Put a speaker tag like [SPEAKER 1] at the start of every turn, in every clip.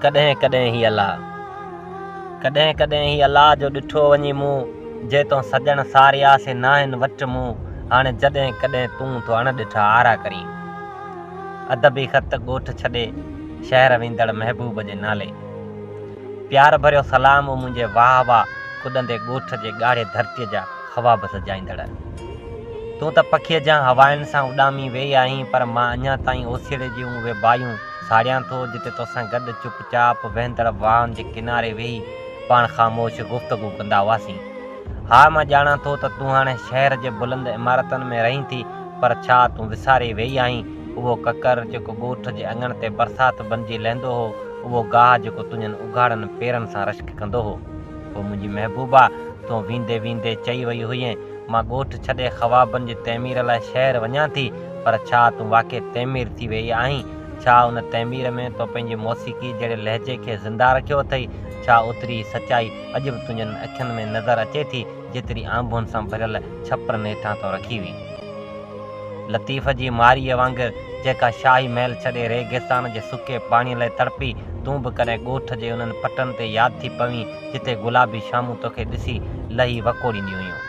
[SPEAKER 1] कॾहिं कॾहिं ही अलाह, कॾहिं कॾहिं ही अलाह जो ॾिठो वञे मुंहुं, जे तो सजण सारिया से नाहिनि वटि मूं, हाणे जॾहिं कॾहिं तूं तो अण ॾिठा आरा करी। अदबी ख़त ॻोठ छॾे शहर वेंदड़ महबूब जे नाले। प्यार भरियो सलाम मुंहिंजे वाह वाह, कुॾंदे ॻोठ जे ॻाढ़े धरतीअ जा ख़्वाब सजाईंदड़। तूं त पखीअ जा हवाइनि सां उॾामी वेई आहीं, पर मां अञा ताईं ओसीड़े जूं उहे बायूं साड़ियां थो, जिते तोसां गॾु चुपचाप वहंदड़ वाहनि जे किनारे वेही पाण ख़ामोश गुफ़्तगू कंदा हुआसीं। हा, मां ॼाणां थो त तूं हाणे शहर जे बुलंद इमारतनि में रहीं थी, पर छा तूं विसारे वेई आहीं उहो ककर जेको ॻोठ जे अङण ते बरसाति बणिजी लहंदो हो, उहो गाह जेको तुंहिंजनि उघाड़नि पेरनि सां रश्क कंदो हो। पोइ मुंहिंजी महबूबा, तूं वेंदे वेंदे चई वई हुईं, मां ॻोठ छॾे ख़्वाबनि जी तइमीर लाइ शहर वञां थी, पर छा तूं वाक़ई तइमीर थी वेई आहीं? छा उन तइमीर में तो पंहिंजी मौसीक़ी जहिड़े लहजे खे ज़िंदा रखियो अथई? छा ओतिरी सचाई अॼु बि तुंहिंजनि अखियुनि में नज़र अचे थी, जेतिरी आंबुनि सां भरियल छपरनि हेठां तो रखी हुई? लतीफ़ जी मारीअ वांगुरु जेका शाही महल छॾे रेगिस्तान जे सुके पाणीअ लाइ तड़पी, तूं बि कॾहिं ॻोठ जे उन्हनि पटनि ते यादि थी पवीं, जिते गुलाबी शामूं तोखे ॾिसी लही वकोड़ींदियूं हुयूं।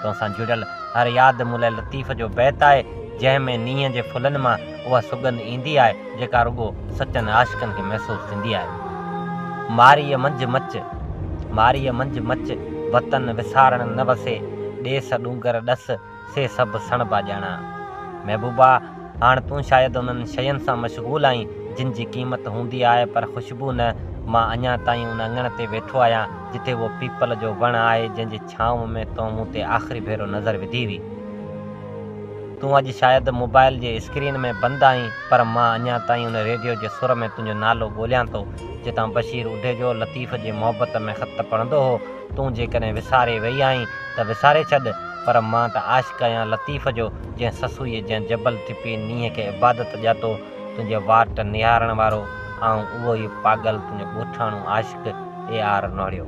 [SPEAKER 1] तोसां जुड़ियल हर यादि मूं लाइ लतीफ़ जो बैत आहे, जंहिंमें नींहं जे फुलनि मां उहा सुगंध ईंदी आहे, जेका रुॻो सचनि आशिक़नि खे महसूसु थींदी आहे। मारीअ मंझि मच, वतन विसारण न वसे, ॾेस ॾूंगर ॾस से सभु सणबा ॼाणा। महबूबा, हाणे तूं शायदि उन्हनि शयुनि सां मशग़ूल आहीं जिन जी क़ीमत हूंदी आहे पर ख़ुशबू न। मां अञा ताईं उन अङण ते वेठो आहियां, जिथे उहो पीपल जो वणु आहे जंहिंजी छांव में तो मूं ते आख़िरी भेरो नज़र विधी हुई। तूं अॼु शायदि मोबाइल जे स्क्रीन में बंदि आहीं, पर मां अञा ताईं उन रेडियो जे सुर में तुंहिंजो नालो ॻोल्हियां थो, जितां बशीर उडेजो लतीफ़ जे मोहबत में ख़त पढ़ंदो हो। तूं जेकॾहिं विसारे वेई आहीं त विसारे छॾ, पर मां त आशिक़ आहियां लतीफ़ जो, जंहिं ससूईअ जंहिं जबल थिपी नींहं खे इबादत ॼातो, तुंहिंजे वाट निहारण वारो, ऐं उहो ई पागल तुंहिंजो ॻोठाणो आशिक़ AR नोड़ियो।